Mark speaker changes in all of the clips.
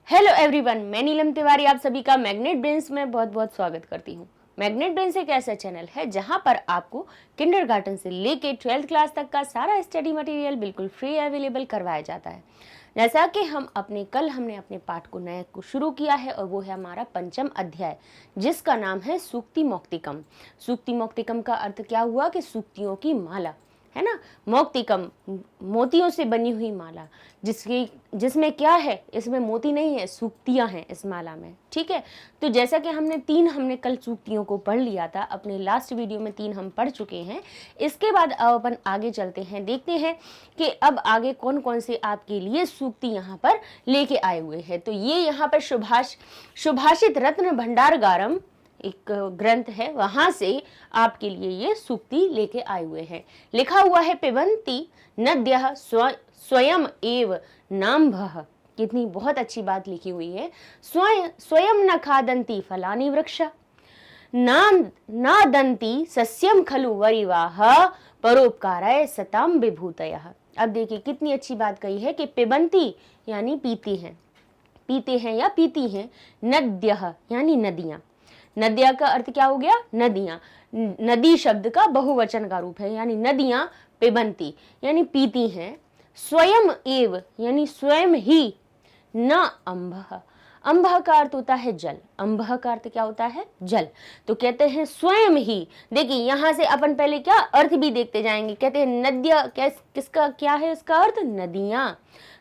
Speaker 1: Hello everyone, मैं नीलम तिवारी आप सभी का मैग्नेट ब्रेन्स में बहुत बहुत स्वागत करती हूँ। मैग्नेट ब्रेन्स एक ऐसा चैनल है जहाँ पर आपको किंडरगार्टन से लेके 12th क्लास तक का सारा स्टडी मटेरियल बिल्कुल फ्री अवेलेबल करवाया जाता है। जैसा कि हमने अपने पाठ को नया को शुरू किया है और वो है हमारा पंचम अध्याय, जिसका नाम है सूक्ति मौक्तिकम। सूक्ति मौक्तिकम का अर्थ क्या हुआ कि सूक्तियों की माला, है ना। मौक्तिकम मोतियों से बनी हुई माला, जिसमें क्या है, इसमें मोती नहीं है, सूक्तियां हैं इस माला में। ठीक है, तो जैसा कि हमने कल सूक्तियों को पढ़ लिया था, अपने लास्ट वीडियो में 3 हम पढ़ चुके हैं। इसके बाद अब अपन आगे चलते हैं, देखते हैं कि अब आगे कौन कौन से आपके लिए सूक्ति यहाँ पर लेके आए हुए हैं। तो ये यहाँ पर सुभाषित रत्न भंडारगारम एक ग्रंथ है, वहां से आपके लिए ये सूक्ति लेके आए हुए हैं। लिखा हुआ है पिबन्ति नद्यः स्वयं एव नाम्भः। कितनी बहुत अच्छी बात लिखी हुई है। स्वयं न खादन्ति फलानि वृक्षा, नादन्ति सस्यम खलु वरिवाह, परोपकाराय सताम विभूतयः। अब देखिए कितनी अच्छी बात कही है कि पिबन्ति यानी पीते हैं या पीती हैं, नद्यः यानी नदियां। नदिया का अर्थ क्या हो गया, नदियां। नदी शब्द का बहुवचन का रूप है, यानी नदियां पिबन्ति यानी पीती हैं। स्वयं एव यानी स्वयं ही, न अम्भः, अम्भः का अर्थ होता है जल, अम्भः का अर्थ क्या होता है, जल। तो कहते हैं स्वयं ही। देखिए यहां से अपन पहले क्या अर्थ भी देखते जाएंगे। कहते हैं नद्या, किसका क्या है इसका अर्थ, नदियां।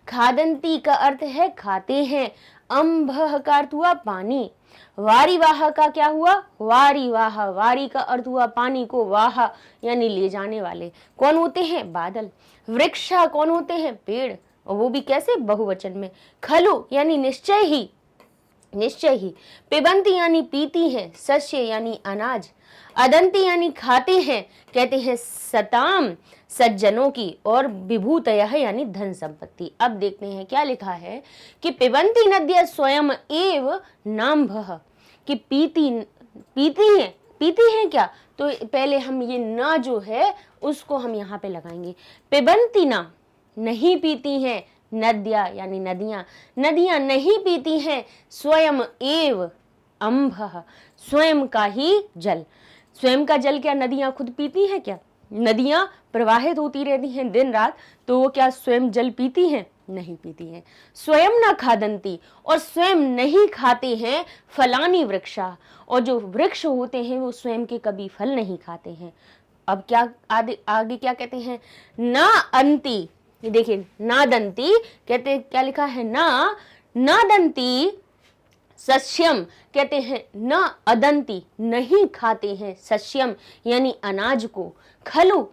Speaker 1: खादंती का अर्थ है खाते हैं। अम्भः का अर्थ हुआ पानी। वारिवाह का क्या हुआ, वारिवाह, वारी का अर्थ हुआ पानी को, वाह यानी ले जाने वाले। कौन होते हैं, बादल। वृक्षा कौन होते हैं, पेड़, और वो भी कैसे, बहुवचन में। खलु यानी निश्चय ही, निश्चय ही। पिबंती यानी पीती हैं। सस्य यानी अनाज। अदंती यानी खाते हैं। कहते हैं सताम सज्जनों की, और विभूतयः यानी धन संपत्ति। अब देखते हैं क्या लिखा है कि पिबंती नद्यः स्वयं एव नाम्भः, कि पीती हैं क्या। तो पहले हम ये ना जो है उसको हम यहाँ पे लगाएंगे। पिबंती ना, नहीं पीती हैं। नद्या यानी नदियां, नदियां नहीं पीती हैं। स्वयं एव अम्भः, स्वयं का ही जल। स्वयं का जल क्या नदियां खुद पीती हैं क्या। नदियां प्रवाहित होती रहती हैं दिन रात, तो वो क्या स्वयं जल पीती हैं, नहीं पीती हैं। स्वयं न खादंती, और स्वयं नहीं खाते हैं। फलानी वृक्षा, और जो वृक्ष होते हैं वो स्वयं के कभी फल नहीं खाते हैं। अब क्या आगे क्या कहते हैं, ना अंती, ये देखिए नादंती, कहते क्या लिखा है, नादंती सस्यम, कहते हैं न अदंती, नहीं खाते हैं। सस्यम यानी अनाज को। खलु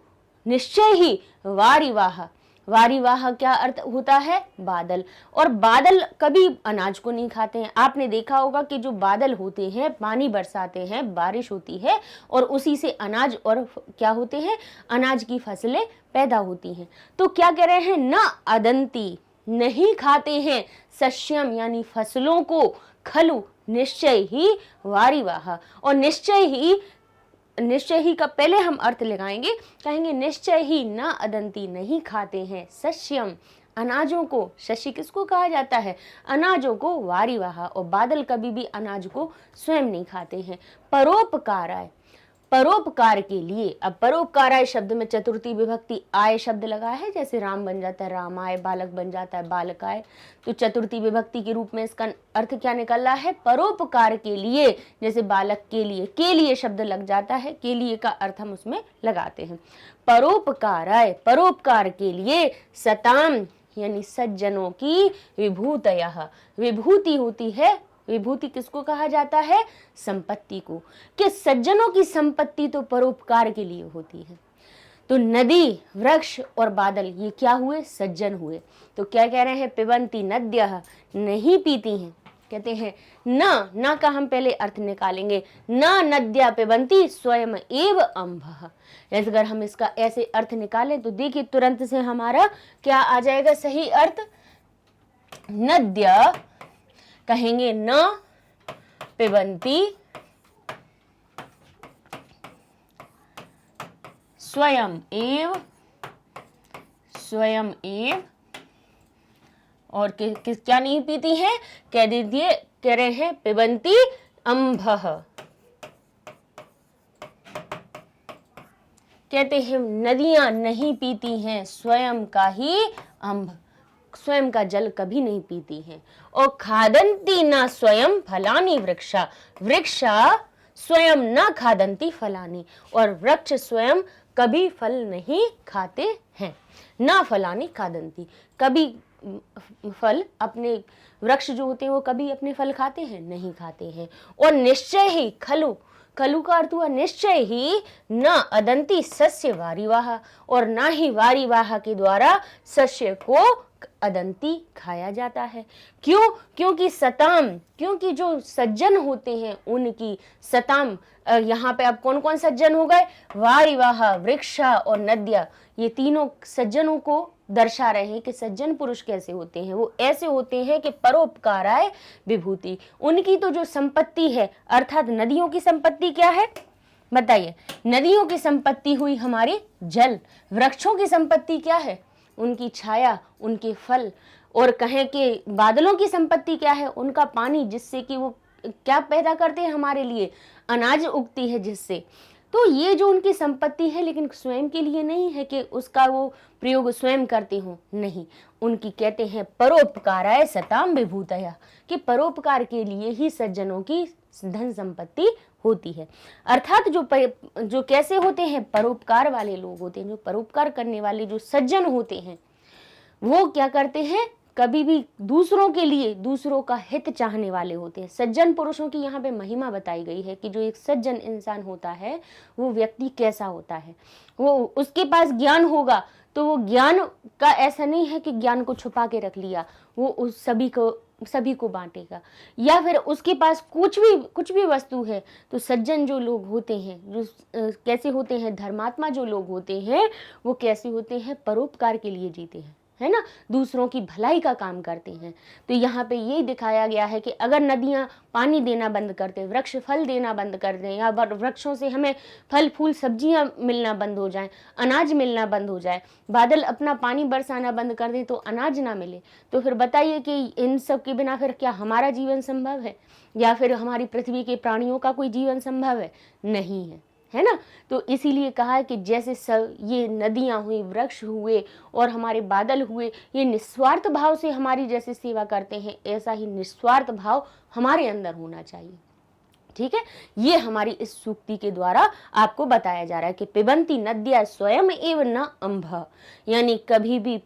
Speaker 1: निश्चय ही, वारिवाह, वारिवाह क्या अर्थ होता है, बादल। और बादल कभी अनाज को नहीं खाते हैं। आपने देखा होगा कि जो बादल होते हैं पानी बरसाते हैं, बारिश होती है, और उसी से अनाज और क्या होते हैं, अनाज की फसलें पैदा होती हैं। तो क्या कह रहे हैं, न अदंती नहीं खाते हैं, सस्यम यानी फसलों को, खलु निश्चय ही, वारिवाह, और निश्चय ही का पहले हम अर्थ लगाएंगे, कहेंगे निश्चय ही न अदंती, नहीं खाते हैं। सस्यम अनाजों को, शशि किसको कहा जाता है, अनाजों को। वारिवाह, और बादल कभी भी अनाज को स्वयं नहीं खाते हैं। परोपकाराय, परोपकार के लिए। अब परोपकाराय शब्द में चतुर्थी विभक्ति आय शब्द लगा है, जैसे राम बन जाता है रामाय, बालक बन जाता है बालकाय। तो चतुर्थी विभक्ति के रूप में इसका अर्थ क्या निकल रहा है, परोपकार के लिए। जैसे बालक के लिए शब्द लग जाता है, के लिए का अर्थ हम उसमें लगाते हैं। परोपकाराय, परोपकार के लिए। सताम यानी सज्जनों की। विभूतयः, विभूति होती है, विभूति किसको कहा जाता है, संपत्ति को। कि सज्जनों की संपत्ति तो परोपकार के लिए होती है। तो नदी, वृक्ष और बादल ये क्या हुए, सज्जन हुए। तो क्या कह रहे हैं, पिबन्ति नद्यः, नहीं पीती हैं। कहते हैं ना का हम पहले अर्थ निकालेंगे, न नद्या पिबन्ति स्वयं एव अम्भः। अगर हम इसका ऐसे अर्थ निकालें तो देखिए तुरंत से हमारा क्या आ जाएगा सही अर्थ। नद्या कहेंगे न पिबन्ति स्वयं एव और क्या नहीं पीती हैं, कह दीजिए, कह रहे हैं पिबंती अम्भः, कहते हैं नदियां नहीं पीती हैं स्वयं का ही अम्भ, स्वयं का जल कभी नहीं पीती हैं। और खादंती ना स्वयं फलानी वृक्षा, वृक्षा स्वयं न खादंती फलानी, और वृक्ष स्वयं कभी फल नहीं खाते हैं। ना फलानी खादंती, कभी फल, अपने वृक्ष जो होते हैं वो कभी अपने फल खाते हैं, नहीं खाते हैं। और निश्चय ही, खलु, खलु का अर्थ हुआ निश्चय ही, न अदंती सस्य वारिवाह, और ना ही वारिवाह के द्वारा सस्य को अदंती खाया जाता है। क्यों? क्योंकि सताम, क्योंकि जो सज्जन होते हैं उनकी सताम, यहाँ पे अब कौन कौन सज्जन हो गए, वारिवाह, वृक्षा और नद्या, ये तीनों सज्जनों को दर्शा रहे हैं कि सज्जन पुरुष कैसे होते हैं। वो ऐसे होते हैं कि परोपकाराय विभूति, उनकी तो जो संपत्ति है, अर्थात नदियों की संपत्ति क्या है बताइए, नदियों की संपत्ति हुई हमारी जल, वृक्षों की संपत्ति क्या है, उनकी छाया, उनके फल, और कहें कि बादलों की संपत्ति क्या है, उनका पानी, जिससे कि वो क्या पैदा करते हैं हमारे लिए, अनाज उगती है जिससे। तो ये जो उनकी संपत्ति है, लेकिन स्वयं के लिए नहीं है कि उसका वो प्रयोग स्वयं करते हो, नहीं, उनकी कहते हैं परोपकाराय सताम विभूतया, कि परोपकार के लिए ही सज्जनों की धन संपत्ति होती है। अर्थात जो कैसे होते हैं, परोपकार वाले लोग होते हैं, जो परोपकार करने वाले जो सज्जन होते हैं, वो क्या करते हैं, कभी भी दूसरों के लिए, दूसरों का हित चाहने वाले होते हैं। सज्जन पुरुषों की यहाँ पे महिमा बताई गई है कि जो एक सज्जन इंसान होता है वो व्यक्ति कैसा होता है, वो उसके पास ज्ञान होगा तो वो ज्ञान का ऐसा नहीं है कि ज्ञान को छुपा के रख लिया, वो उस सभी को बांटेगा। या फिर उसके पास कुछ भी वस्तु है तो सज्जन जो लोग होते हैं, जो कैसे होते हैं, धर्मात्मा जो लोग होते हैं, वो कैसे होते हैं, परोपकार के लिए जीते हैं, है ना, दूसरों की भलाई का काम करते हैं। तो यहाँ पे यही दिखाया गया है कि अगर नदियाँ पानी देना बंद कर दें, वृक्ष फल देना बंद कर दें, या वृक्षों से हमें फल फूल सब्जियाँ मिलना बंद हो जाएं, अनाज मिलना बंद हो जाए, बादल अपना पानी बरसाना बंद कर दें तो अनाज ना मिले, तो फिर बताइए कि इन सब के बिना फिर क्या हमारा जीवन संभव है, या फिर हमारी पृथ्वी के प्राणियों का कोई जीवन संभव है? नहीं है ना। तो इसीलिए कहा है कि जैसे ये नदियां हुई, वृक्ष हुए और हमारे बादल हुए, ये निस्वार्थ भाव से हमारी जैसे सेवा करते हैं, ऐसा ही निस्वार्थ भाव हमारे अंदर होना चाहिए। ठीक है, ये हमारी इस सूक्ति के द्वारा आपको बताया जा रहा है कि पिबंती नद्या स्वयं एव न अम्भ, यानी कभी भी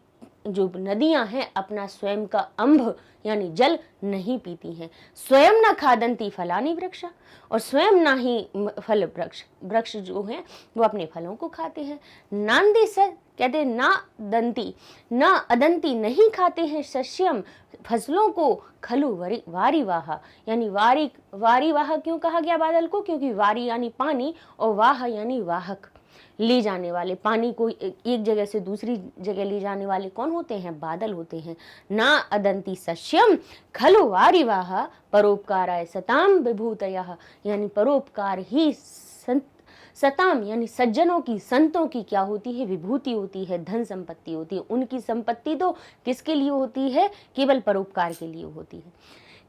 Speaker 1: जो नदियां हैं अपना स्वयं का अम्भ यानी जल नहीं पीती हैं। स्वयं न खादंती फलानी वृक्षा, और स्वयं ना ही फल वृक्ष जो हैं वो अपने फलों को खाते हैं। नांदी सर कहते ना दंती, ना अदंती, नहीं खाते हैं सस्यम फसलों को, खलु वारिवाह, यानी वारिवाह क्यों कहा गया बादल को, क्योंकि वारी यानी पानी और वाह यानी वाहक, ले जाने वाले, पानी को एक जगह से दूसरी जगह ले जाने वाले कौन होते हैं, बादल होते हैं। ना अदंती सस्यम खलु वारिवाह परोपकाराय सताम विभूतयः, यानी परोपकार ही सताम यानी सज्जनों की, संतों की क्या होती है, विभूति होती है, धन संपत्ति होती है। उनकी संपत्ति तो किसके लिए होती है, केवल परोपकार के लिए होती है।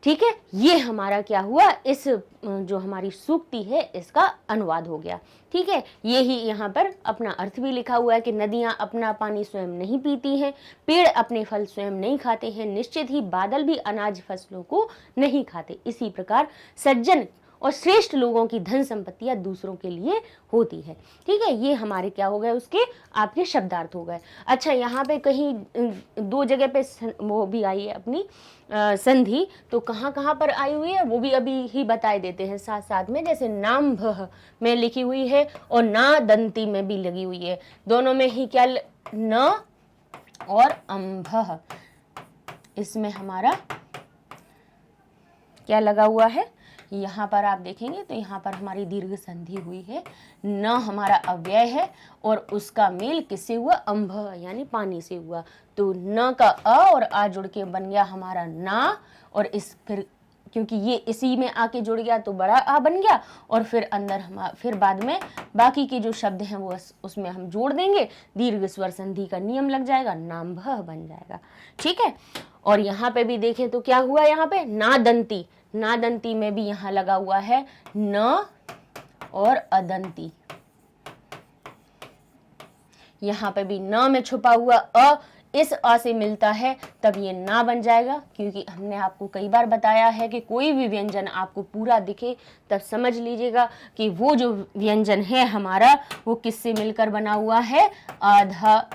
Speaker 1: ठीक है, ये हमारा क्या हुआ, इस जो हमारी सूक्ति है इसका अनुवाद हो गया। ठीक है, ये ही यहाँ पर अपना अर्थ भी लिखा हुआ है कि नदियाँ अपना पानी स्वयं नहीं पीती हैं, पेड़ अपने फल स्वयं नहीं खाते हैं, निश्चित ही बादल भी अनाज फसलों को नहीं खाते। इसी प्रकार सज्जन और श्रेष्ठ लोगों की धन संपत्तियां दूसरों के लिए होती है। ठीक है, ये हमारे क्या हो गए, उसके आपके शब्दार्थ हो गए। अच्छा, यहाँ पे कहीं दो जगह पे वो भी आई है अपनी संधि, तो कहाँ कहाँ पर आई हुई है वो भी अभी ही बताए देते हैं साथ साथ में। जैसे नाम भह में लिखी हुई है और ना दंती में भी लगी हुई है, दोनों में ही क्या न और अम्भः, इसमें हमारा क्या लगा हुआ है, यहाँ पर आप देखेंगे तो यहाँ पर हमारी दीर्घ संधि हुई है, न हमारा अव्यय है और उसका मेल किससे हुआ, अम्भ यानी पानी से हुआ। तो न का अ और आ जुड़ के बन गया हमारा ना, और इस फिर क्योंकि ये इसी में आके जुड़ गया तो बड़ा आ बन गया, और फिर अंदर हम फिर बाद में बाकी के जो शब्द हैं वो उसमें हम जोड़ देंगे, दीर्घ स्वर संधि का नियम लग जाएगा, नाम भ बन जाएगा। ठीक है, और यहाँ पे भी देखें तो क्या हुआ, यहाँ पे नादंती, नादंती में भी यहाँ लगा हुआ है न और अदंती, यहाँ पे भी न में छुपा हुआ अ इस अ से मिलता है तब ये ना बन जाएगा, क्योंकि हमने आपको कई बार बताया है कि कोई भी व्यंजन आपको पूरा दिखे तब समझ लीजिएगा कि वो जो व्यंजन है हमारा वो किससे मिलकर बना हुआ है, आधा।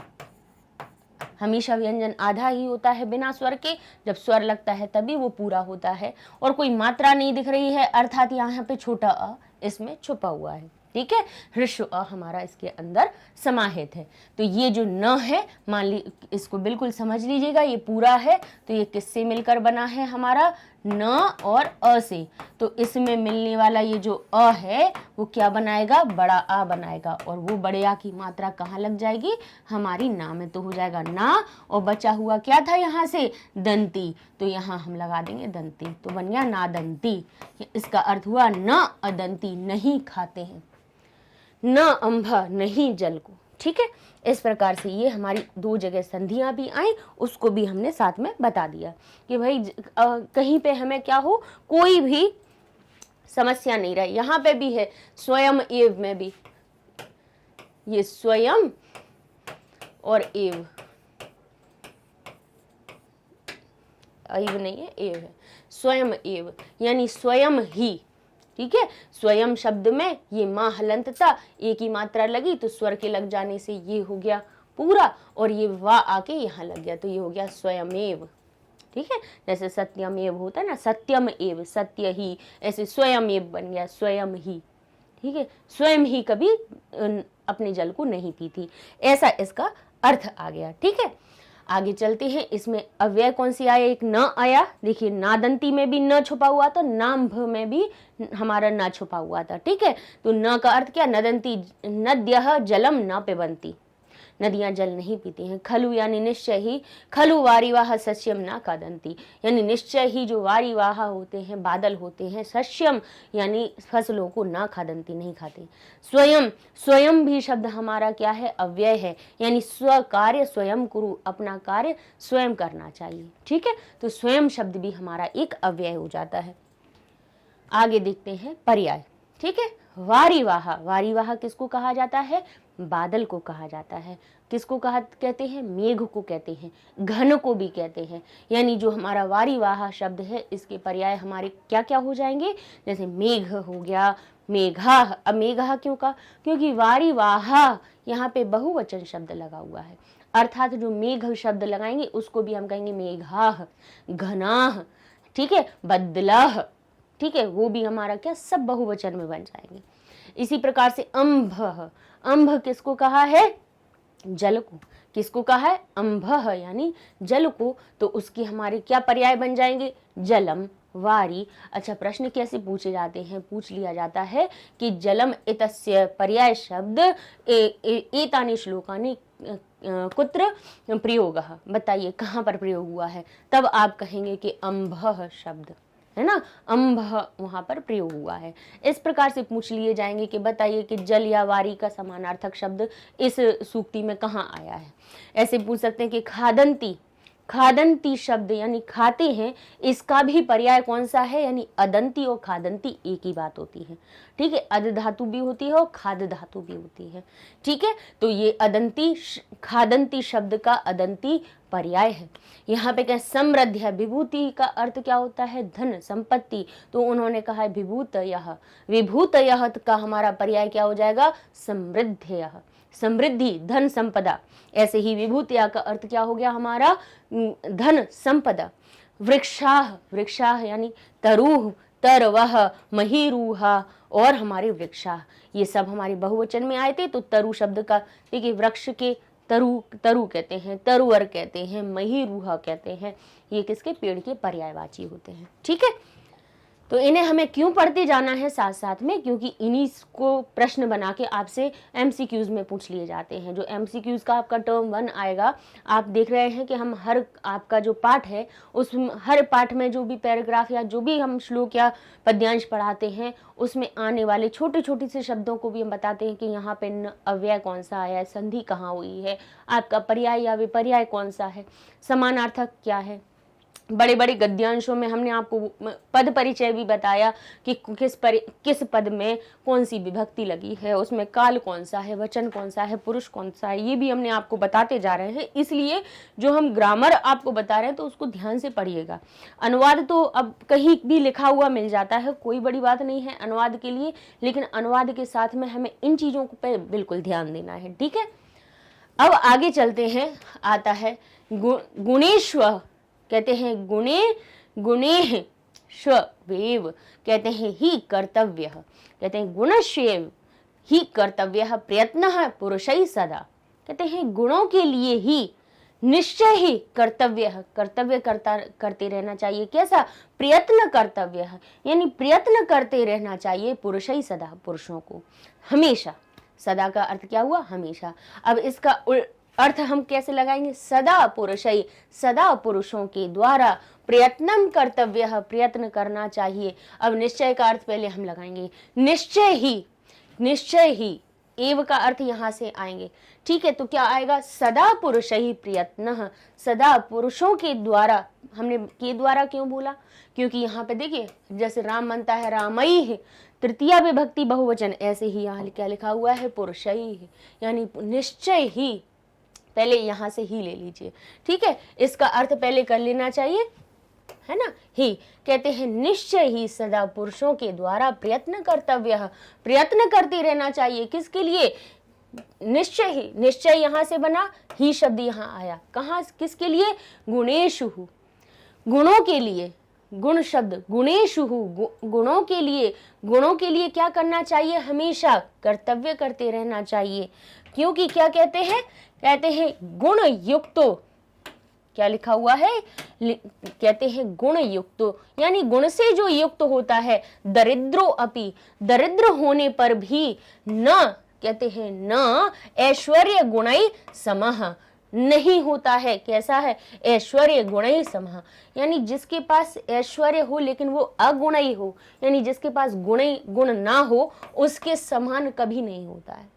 Speaker 1: हमेशा व्यंजन आधा ही होता है बिना स्वर के, जब स्वर लगता है तभी वो पूरा होता है, और कोई मात्रा नहीं दिख रही है अर्थात यहाँ पे छोटा अ इसमें छुपा हुआ है। ठीक है, ह्रस्व अ हमारा इसके अंदर समाहित है। तो ये जो न है, मान ली इसको बिल्कुल समझ लीजिएगा, ये पूरा है तो ये किससे मिलकर बना है हमारा, न और अ से। तो इसमें मिलने वाला ये जो अ है वो क्या बनाएगा, बड़ा आ बनाएगा, और वो बड़े आ की मात्रा कहाँ लग जाएगी, हमारी ना में, तो हो जाएगा ना, और बचा हुआ क्या था यहाँ से, दंती, तो यहाँ हम लगा देंगे दंती, तो बन गया नादंती। इसका अर्थ हुआ न अदंती, नहीं खाते हैं, न अंभ नहीं जल को। ठीक है, इस प्रकार से ये हमारी दो जगह संधियां भी आई, उसको भी हमने साथ में बता दिया कि भाई कहीं पे हमें क्या हो, कोई भी समस्या नहीं रही। यहाँ पे भी है स्वयं एव में भी, ये स्वयं और एव, एव नहीं है, एव है, स्वयं एव यानी स्वयं ही। ठीक है, स्वयं शब्द में ये मां हलंत था, एक ही मात्रा लगी तो स्वर के लग जाने से ये हो गया पूरा, और ये वा आके यहाँ लग गया तो ये हो गया स्वयमेव। ठीक है, जैसे सत्यमेव होता है ना, सत्यम एव सत्य ही, ऐसे स्वयमेव बन गया स्वयं ही। ठीक है, स्वयं ही कभी अपने जल को नहीं पीती, ऐसा इसका अर्थ आ गया। ठीक है, आगे चलते हैं, इसमें अव्यय कौन सी आया, एक न आया, देखिए नादंती में भी न छुपा हुआ था, नाम भ में भी हमारा न छुपा हुआ था। ठीक है, तो न का अर्थ क्या, नदंती नद्यः जलम न पिबंती, नदियां जल नहीं पीती हैं। खलु यानी निश्चय ही, खलु वारिवाह सस्यम ना कादंती, यानी निश्चय ही जो वारिवाह होते हैं, बादल होते हैं, सस्यम यानी फसलों को ना खादंती नहीं खाते। स्वयं, स्वयं भी शब्द हमारा क्या है, अव्यय है, यानी स्व कार्य स्वयं कुरु, अपना कार्य स्वयं करना चाहिए। ठीक है, तो स्वयं शब्द भी हमारा एक अव्यय हो जाता है। आगे देखते हैं पर्याय। ठीक है, वारिवाह, वारिवाह किसको कहा जाता है, बादल को कहा जाता है। किसको कहते हैं, मेघ को कहते हैं, घन को भी कहते हैं। यानी जो हमारा वारिवाह शब्द है इसके पर्याय हमारे क्या क्या हो जाएंगे, जैसे मेघ हो गया, मेघा। अब मेघा क्यों कहा, क्योंकि वारिवाह यहाँ पे बहुवचन शब्द लगा हुआ है, अर्थात जो मेघ शब्द लगाएंगे उसको भी हम कहेंगे मेघाह, घनाह, ठीक है, बदलाह। ठीक है, वो भी हमारा क्या, सब बहुवचन में बन जाएंगे। इसी प्रकार से अंभ, अंभ किसको कहा है, जल को। किसको कहा है, अंभ यानी जल को, तो उसकी हमारे क्या पर्याय बन जाएंगे, जलम, वारी। अच्छा, प्रश्न कैसे पूछे जाते हैं, पूछ लिया जाता है कि जलम इतस्य पर्याय शब्द एतानि श्लोकानि कुत्र प्रयोगः, बताइए कहाँ पर प्रयोग हुआ है, तब आप कहेंगे कि अंभ शब्द है ना, अंभ वहां पर प्रयोग हुआ है। इस प्रकार से पूछ लिए जाएंगे कि बताइए कि जल या वारी का समानार्थक शब्द इस सूक्ति में कहाँ आया है। ऐसे पूछ सकते हैं कि खादंती, खादंती शब्द यानी खाते हैं, इसका भी पर्याय कौन सा है, यानी अदंती और खादंती एक ही बात होती है। ठीक है, अद धातु भी होती है और खाद धातु भी होती है। ठीक है, तो ये अदंती खादंती शब्द का अदंती पर्याय है। यहाँ पे क्या, समृद्ध है, विभूति का अर्थ क्या होता है, धन संपत्ति, तो उन्होंने कहा है विभूतयः, विभूतयः का हमारा पर्याय क्या हो जाएगा, समृद्धयः, समृद्धि, धन संपदा। ऐसे ही विभूतिया का अर्थ क्या हो गया हमारा, धन संपदा। वृक्षाह, वृक्षाह यानी तरुह, तरवह, महीरूहा और हमारे वृक्षाह, ये सब हमारे बहुवचन में आए थे। तो तरु शब्द का देखिए, वृक्ष के तरु, तरु कहते हैं, तरुअर कहते हैं, महीरूहा कहते हैं, ये किसके, पेड़ के पर्यायवाची होते हैं। ठीक है, तो इन्हें हमें क्यों पढ़ते जाना है साथ साथ में, क्योंकि इन्हीं को प्रश्न बना के आपसे एमसीक्यूज में पूछ लिए जाते हैं। जो एमसीक्यूज का आपका टर्म 1 आएगा, आप देख रहे हैं कि हम हर आपका जो पाठ है उस हर पाठ में जो भी पैराग्राफ या जो भी हम श्लोक या पद्यांश पढ़ाते हैं उसमें आने वाले छोटे छोटे से शब्दों को भी हम बताते हैं कि यहाँ पे अव्यय कौन सा आया है, संधि कहाँ हुई है, आपका पर्याय या विपर्याय कौन सा है, समानार्थक क्या है। बड़े बड़े गद्यांशों में हमने आपको पद परिचय भी बताया कि किस पद में कौन सी विभक्ति लगी है, उसमें काल कौन सा है, वचन कौन सा है, पुरुष कौन सा है, ये भी हमने आपको बताते जा रहे हैं। इसलिए जो हम ग्रामर आपको बता रहे हैं तो उसको ध्यान से पढ़िएगा। अनुवाद तो अब कहीं भी लिखा हुआ मिल जाता है, कोई बड़ी बात नहीं है अनुवाद के लिए, लेकिन अनुवाद के साथ में हमें इन चीज़ों पर बिल्कुल ध्यान देना है, ठीक है। अब आगे चलते हैं, आता है गुणेश्व, कहते हैं गुणे गुणेह श्वेव, कहते हैं ही कर्तव्य, कहते हैं गुणश्वेव ही कर्तव्य प्रयत्न पुरुषै सदा, कहते हैं गुणों के लिए ही निश्चय ही कर्तव्य करते रहना चाहिए। कैसा? प्रयत्न कर्तव्य, यानी प्रयत्न करते रहना चाहिए पुरुषै सदा, पुरुषों को हमेशा। सदा का अर्थ क्या हुआ? हमेशा। अब इसका अर्थ हम कैसे लगाएंगे? सदा पुरुषै, सदा पुरुषों के द्वारा प्रयत्नम कर्तव्य, प्रयत्न करना चाहिए। अब निश्चय का अर्थ पहले हम लगाएंगे, निश्चय ही, निश्चय ही, एव का अर्थ यहां से आएंगे, ठीक है। तो क्या आएगा? सदा पुरुषै प्रयत्न, सदा पुरुषों के द्वारा। हमने के द्वारा क्यों बोला? क्योंकि यहाँ पे देखिए जैसे राम बनता है रामैः, तृतीया विभक्ति बहुवचन, ऐसे ही यहाँ क्या लिखा हुआ है? पुरुषैः, यानी निश्चय ही, पहले यहां से ही ले लीजिए, ठीक है। इसका अर्थ पहले कर लेना चाहिए, है ना। ही, कहते हैं निश्चय ही सदा पुरुषों के द्वारा प्रयत्न कर्तव्य, प्रयत्न करते रहना चाहिए। किसके लिए? निश्चय ही, निश्चय यहां से बना, ही शब्द यहां आया, कहां, किसके लिए? गुणेषु, गुणों के लिए, गुण शब्द गुणेषु, गुणों के लिए। गुणों के लिए क्या करना चाहिए? हमेशा कर्तव्य करते रहना चाहिए। क्योंकि क्या कहते हैं? कहते हैं गुण युक्तो, क्या लिखा हुआ है? कहते हैं गुण युक्तो, यानी गुण से जो युक्त होता है, दरिद्रो अपि, दरिद्र होने पर भी न, कहते हैं न ऐश्वर्य गुणै समः, नहीं होता है। कैसा है? ऐश्वर्य गुणै समः, यानी जिसके पास ऐश्वर्य हो लेकिन वो अगुणई हो, यानी जिसके पास गुण ना हो उसके समान कभी नहीं होता है।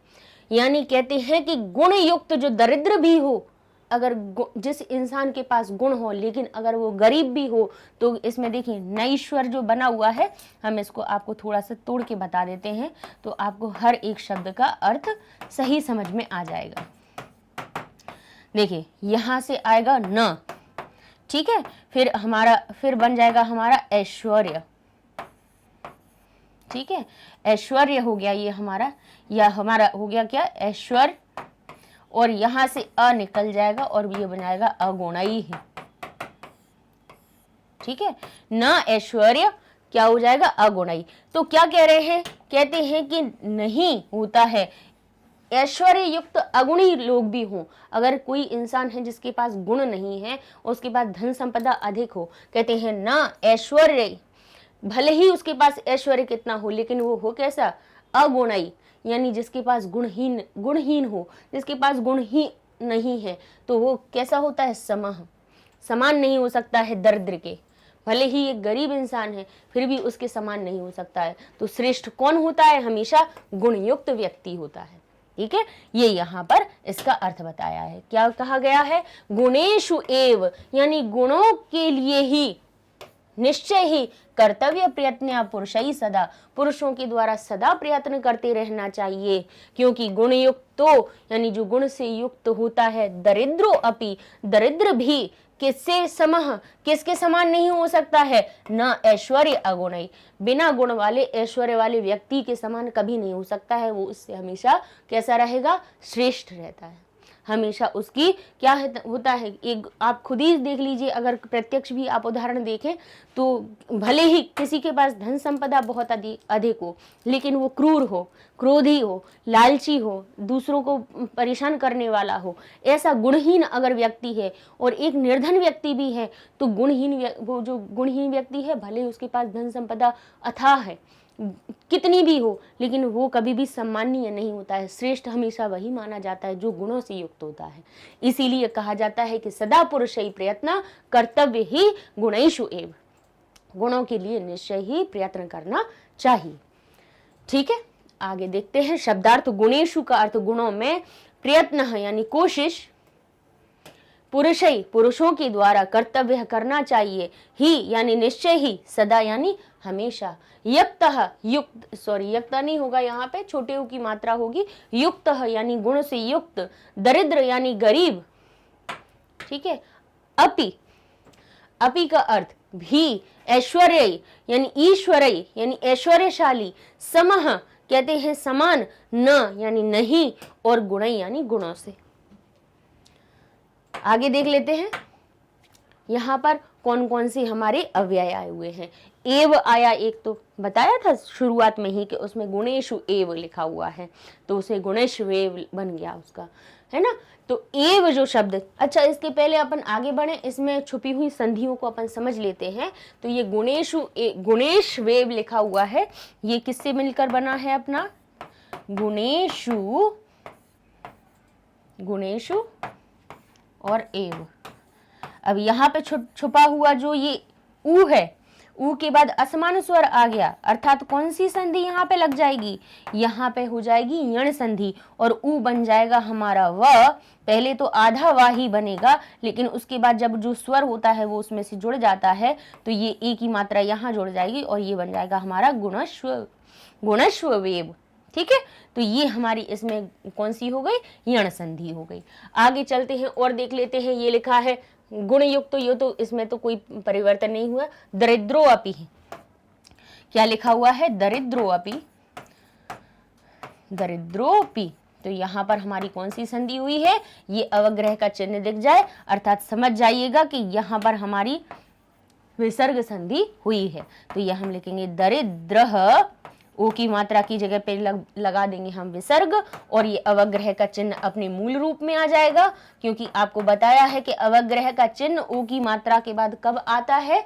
Speaker 1: यानी कहते हैं कि गुण युक्त जो दरिद्र भी हो, अगर जिस इंसान के पास गुण हो लेकिन अगर वो गरीब भी हो, तो इसमें देखिए नैश्वर जो बना हुआ है, हम इसको आपको थोड़ा सा तोड़ के बता देते हैं तो आपको हर एक शब्द का अर्थ सही समझ में आ जाएगा। देखिए यहां से आएगा न, ठीक है, फिर बन जाएगा हमारा ऐश्वर्य, ठीक है। ऐश्वर्य हो गया ये हमारा, या हमारा हो गया क्या? ऐश्वर्य, और यहां से अ निकल जाएगा और ये बन जाएगा अगुणई, ठीक है। न ऐश्वर्य क्या हो जाएगा? अगुणई। तो क्या कह रहे हैं? कहते हैं कि नहीं होता है, ऐश्वर्य युक्त अगुणी लोग भी हों। अगर कोई इंसान है जिसके पास गुण नहीं है, उसके पास धन संपदा अधिक हो, कहते हैं ना ऐश्वर्य, भले ही उसके पास ऐश्वर्य कितना हो लेकिन वो हो कैसा? अगुणई, यानी जिसके पास गुणहीन हो, जिसके पास गुण ही नहीं है तो वो कैसा होता है? समः, समान नहीं हो सकता है दरिद्र के। भले ही एक गरीब इंसान है फिर भी उसके समान नहीं हो सकता है। तो श्रेष्ठ कौन होता है? हमेशा गुणयुक्त व्यक्ति होता है, ठीक है। ये यहाँ पर इसका अर्थ बताया है। क्या कहा गया है? गुणेषु एव, यानी गुणों के लिए ही, निश्चय ही कर्तव्य प्रयत्न पुरुषै सदा, पुरुषों के द्वारा सदा प्रयत्न करते रहना चाहिए। क्योंकि गुण युक्त तो, यानी जो गुण से युक्त होता है, दरिद्रो अपि, दरिद्र भी किससे समः, किसके समान नहीं हो सकता है? न ऐश्वर्य अगुणई, बिना गुण वाले ऐश्वर्य वाले व्यक्ति के समान कभी नहीं हो सकता है। वो उससे हमेशा कैसा रहेगा? श्रेष्ठ रहता है, हमेशा उसकी क्या होता है, एक आप खुद ही देख लीजिए, अगर प्रत्यक्ष भी आप उदाहरण देखें तो भले ही किसी के पास धन संपदा बहुत अधिक हो, लेकिन वो क्रूर हो, क्रोधी हो, लालची हो, दूसरों को परेशान करने वाला हो, ऐसा गुणहीन अगर व्यक्ति है और एक निर्धन व्यक्ति भी है, तो वो जो गुणहीन व्यक्ति है, भले उसके पास धन संपदा अथाह है कितनी भी हो, लेकिन वो कभी भी सम्माननीय नहीं होता है। श्रेष्ठ हमेशा वही माना जाता है जो गुणों से युक्त होता है। इसीलिए कहा जाता है कि सदा पुरुषै प्रयत्न कर्तव्य ही गुणैषु एव, गुणों के लिए निश्चय ही प्रयत्न करना चाहिए। ठीक है, आगे देखते हैं शब्दार्थ। गुणेषु का अर्थ गुणों में, प्रयत्न है यानी कोशिश, पुरुषै पुरुषों के द्वारा, कर्तव्य करना चाहिए, ही यानी निश्चय ही, सदा यानी हमेशा, युक्त नहीं होगा यहाँ पे, छोटे ऊ की मात्रा होगी, युक्त यानी गुण से युक्त, दरिद्र यानी गरीब। ठीक है, अपि का अर्थ भी, ऐश्वर्य यानी ईश्वरय यानी ऐश्वर्यशाली, समह कहते हैं समान, न यानी नहीं, और गुणै यानी गुणों से। आगे देख लेते हैं यहाँ पर कौन कौन से हमारे अव्यय आए हुए हैं। एव आया, एक तो बताया था शुरुआत में ही कि उसमें गुणेषु एव लिखा हुआ है, तो उसे गुणेश्वेव बन गया उसका, है ना। तो एव जो शब्द, अच्छा इसके पहले अपन आगे बढ़े, इसमें छुपी हुई संधियों को अपन समझ लेते हैं। तो ये गुणेश्वेव लिखा हुआ है, ये किससे मिलकर बना है अपना, गुणेशु और एव। अब यहाँ पे छुपा हुआ जो ये ऊ है, ऊ के बाद असमान स्वर आ गया, अर्थात कौन सी संधि यहाँ पे लग जाएगी, यहाँ पे हो जाएगी यण संधि, और ऊ बन जाएगा हमारा व। पहले तो आधा वा ही बनेगा, लेकिन उसके बाद जब जो स्वर होता है वो उसमें से जुड़ जाता है, तो ये ए की मात्रा यहाँ जुड़ जाएगी और ये बन जाएगा हमारा गुणश्वेव। ठीक है, तो ये हमारी इसमें कौन सी हो गई, यण संधि हो गई। आगे चलते हैं और देख लेते हैं, ये लिखा है गुण युक्त, तो ये तो इसमें तो कोई परिवर्तन नहीं हुआ, दरिद्रो अपि, क्या लिखा हुआ है, दरिद्रोपि, तो यहाँ पर हमारी कौन सी संधि हुई है, ये अवग्रह का चिन्ह दिख जाए, अर्थात समझ जाइएगा कि यहाँ पर हमारी विसर्ग संधि हुई है। तो यह हम लिखेंगे दरिद्रः, ओ की मात्रा की जगह पे लगा देंगे हम विसर्ग, और ये अवग्रह का चिन्ह अपने मूल रूप में आ जाएगा, क्योंकि आपको बताया है कि अवग्रह का चिन्ह ओ की मात्रा के बाद कब आता है,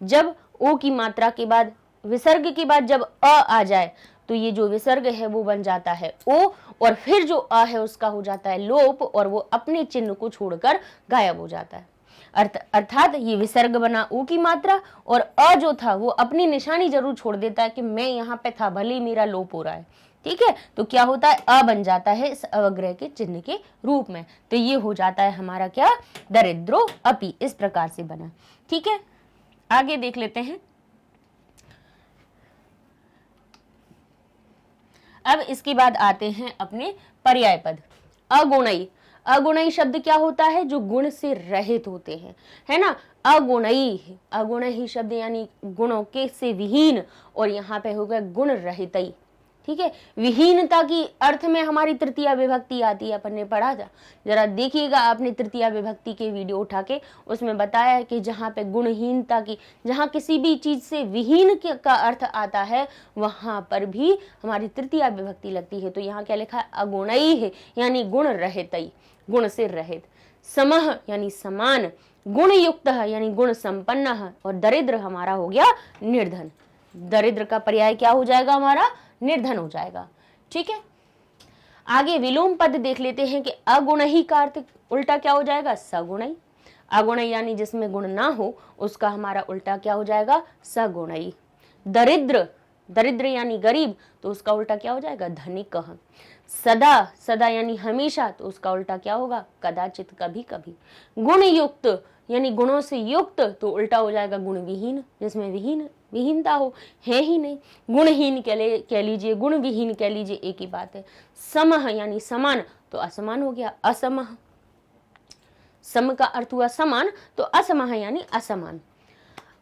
Speaker 1: जब ओ की मात्रा के बाद विसर्ग के बाद जब अ आ जाए, तो ये जो विसर्ग है वो बन जाता है ओ, और फिर जो अ है उसका हो जाता है लोप, और वो अपने चिन्ह को छोड़कर गायब हो जाता है। अर्थात ये विसर्ग बना ऊ की मात्रा, और अ जो था वो अपनी निशानी जरूर छोड़ देता है कि मैं यहाँ पे था, भले ही मेरा लोप हो रहा है। ठीक है, तो क्या होता है, अ बन जाता है इस अवग्रह के चिन्ह के रूप में, तो ये हो जाता है हमारा क्या, दरिद्रो अपि, इस प्रकार से बना। ठीक है, आगे देख लेते हैं। अब इसके बाद आते हैं अपने पर्याय पद। अगुणई, अगुणई शब्द क्या होता है, जो गुण से रहित होते हैं, है ना। अगुणई शब्द यानी गुणों के से विहीन, और यहाँ पे हो गया गुण रहितई। ठीक है, विहीनता की अर्थ में हमारी तृतीया विभक्ति आती है, अपन ने पढ़ा था, जरा देखिएगा आपने तृतीया विभक्ति के वीडियो उठा के, उसमें बताया है कि जहाँ पे गुणहीनता की, जहाँ किसी भी चीज से विहीन का अर्थ आता है, वहां पर भी हमारी तृतीया विभक्ति लगती है। तो यहाँ क्या लिखा है, अगुणई है यानी गुण रहितई, गुण से रहित, समह यानी समान, गुण युक्त यानी गुण संपन्न, और दरिद्र हमारा हो गया निर्धन। दरिद्र का पर्याय क्या हो जाएगा हमारा, निर्धन हो जाएगा। ठीक है, आगे विलोम पद देख लेते हैं कि अगुणही का अर्थ उल्टा क्या हो जाएगा, सगुणई। अगुण यानी जिसमें गुण ना हो, उसका हमारा उल्टा क्या हो जाएगा, सगुणई। दरिद्र, दरिद्र यानी गरीब, तो उसका उल्टा क्या हो जाएगा, धनिक। सदा, सदा यानी हमेशा, तो उसका उल्टा क्या होगा, कदाचित, कभी कभी। गुण युक्त यानी गुणों से युक्त, तो उल्टा हो जाएगा गुण विहीन, जिसमें विहीनता हो, है ही नहीं। गुणहीन कह लीजिए, गुण विहीन कह लीजिए, एक ही बात है। समह यानी समान, तो असमान हो गया असमह। सम का अर्थ हुआ समान, तो असमह यानी असमान।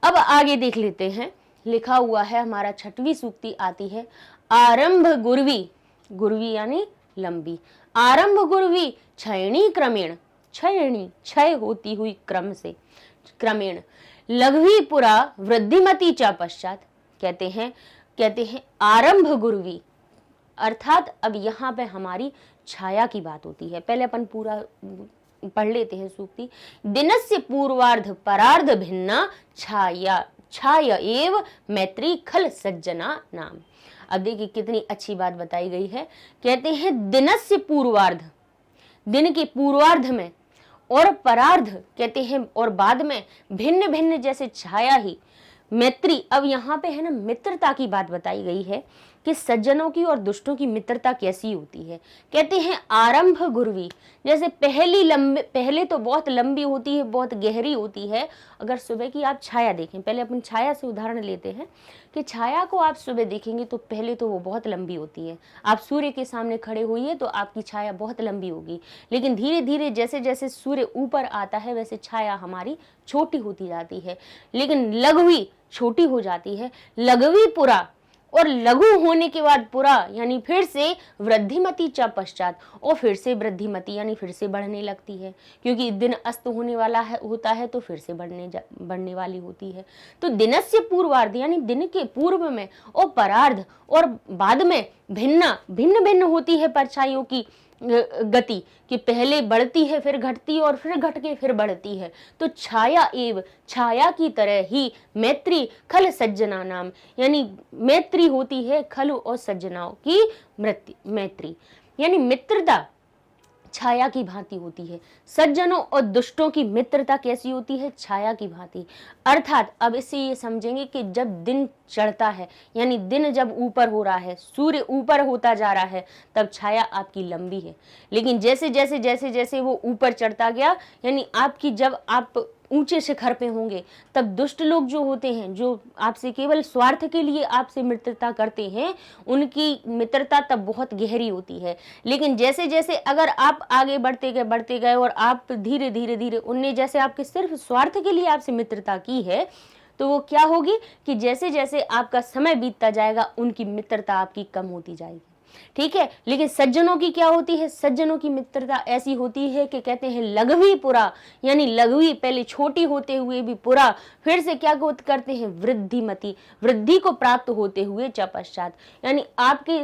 Speaker 1: अब आगे देख लेते हैं, लिखा हुआ है हमारा 6वीं सूक्ति आती है, आरंभ गुरवी, गुरवी यानी लंबी, आरंभ गुर्वी क्षयणी क्रमेण, क्षयणी क्षय होती हुई क्रम से, क्रमेण। लघवी पुरा वृद्धिमती च पश्चात, कहते हैं आरंभ गुर्वी, अर्थात अब यहाँ पे हमारी छाया की बात होती है। पहले अपन पूरा पढ़ लेते हैं सूक्ति। दिनस्य पूर्वार्ध परार्ध भिन्ना छाया, छाया एव मैत्री खल सज्जना नाम। अब देखिए कितनी अच्छी बात बताई गई है। कहते हैं दिनस्य पूर्वार्ध, दिन के पूर्वार्ध में, और परार्ध कहते हैं और बाद में, भिन्न भिन्न जैसे छाया ही मैत्री। अब यहाँ पे है ना मित्रता की बात बताई गई है कि सज्जनों की और दुष्टों की मित्रता कैसी होती है। कहते हैं आरंभ गुर्वी, जैसे पहले तो बहुत लंबी होती है, बहुत गहरी होती है। अगर सुबह की आप छाया देखें, पहले अपन छाया से उदाहरण लेते हैं कि छाया को आप सुबह देखेंगे तो पहले तो वो बहुत लंबी होती है। आप सूर्य के सामने खड़े होइए तो आपकी छाया बहुत लंबी होगी, लेकिन धीरे धीरे जैसे जैसे सूर्य ऊपर आता है वैसे छाया हमारी छोटी होती जाती है, लेकिन लघवी छोटी हो जाती है। लघवी पुरा, और लघु होने के बाद पुरा यानी फिर से वृद्धिमती च पश्चात, और फिर से वृद्धिमती यानी फिर से बढ़ने लगती है, क्योंकि दिन अस्त होने वाला है होता है तो फिर से बढ़ने वाली होती है। तो दिनस्य पूर्वार्ध यानी दिन के पूर्व में, और परार्ध और बाद में भिन्न भिन्न होती है परछाइयों की गति, कि पहले बढ़ती है फिर घटती है और फिर घट के फिर बढ़ती है। तो छाया एव, छाया की तरह ही मैत्री खल सज्जना नाम, यानी मैत्री होती है खल और सज्जनाओं की मैत्री, यानी मित्रता छाया की भांति होती है। सज्जनों और दुष्टों की मित्रता कैसी होती है? छाया की भांति। अर्थात अब इससे ये समझेंगे कि जब दिन चढ़ता है, यानी दिन जब ऊपर हो रहा है, सूर्य ऊपर होता जा रहा है, तब छाया आपकी लंबी है। लेकिन जैसे जैसे जैसे जैसे वो ऊपर चढ़ता गया, यानी आपकी जब आप ऊंचे शिखर पे होंगे, तब दुष्ट लोग जो होते हैं, जो आपसे केवल स्वार्थ के लिए आपसे मित्रता करते हैं, उनकी मित्रता तब बहुत गहरी होती है। लेकिन जैसे जैसे अगर आप आगे बढ़ते गए और आप धीरे धीरे उनने जैसे आपके सिर्फ स्वार्थ के लिए आपसे मित्रता की है, तो वो क्या होगी कि जैसे जैसे आपका समय बीतता जाएगा उनकी मित्रता आपकी कम होती जाएगी। ठीक है, लेकिन सज्जनों की क्या होती है? सज्जनों की मित्रता ऐसी होती है कि कहते हैं लघवी पुरा, यानी लघवी पहले छोटी होते हुए भी पुरा, फिर से क्या करते हैं? वृद्धिमती, वृद्धि को प्राप्त होते हुए च पश्चात, यानी आपके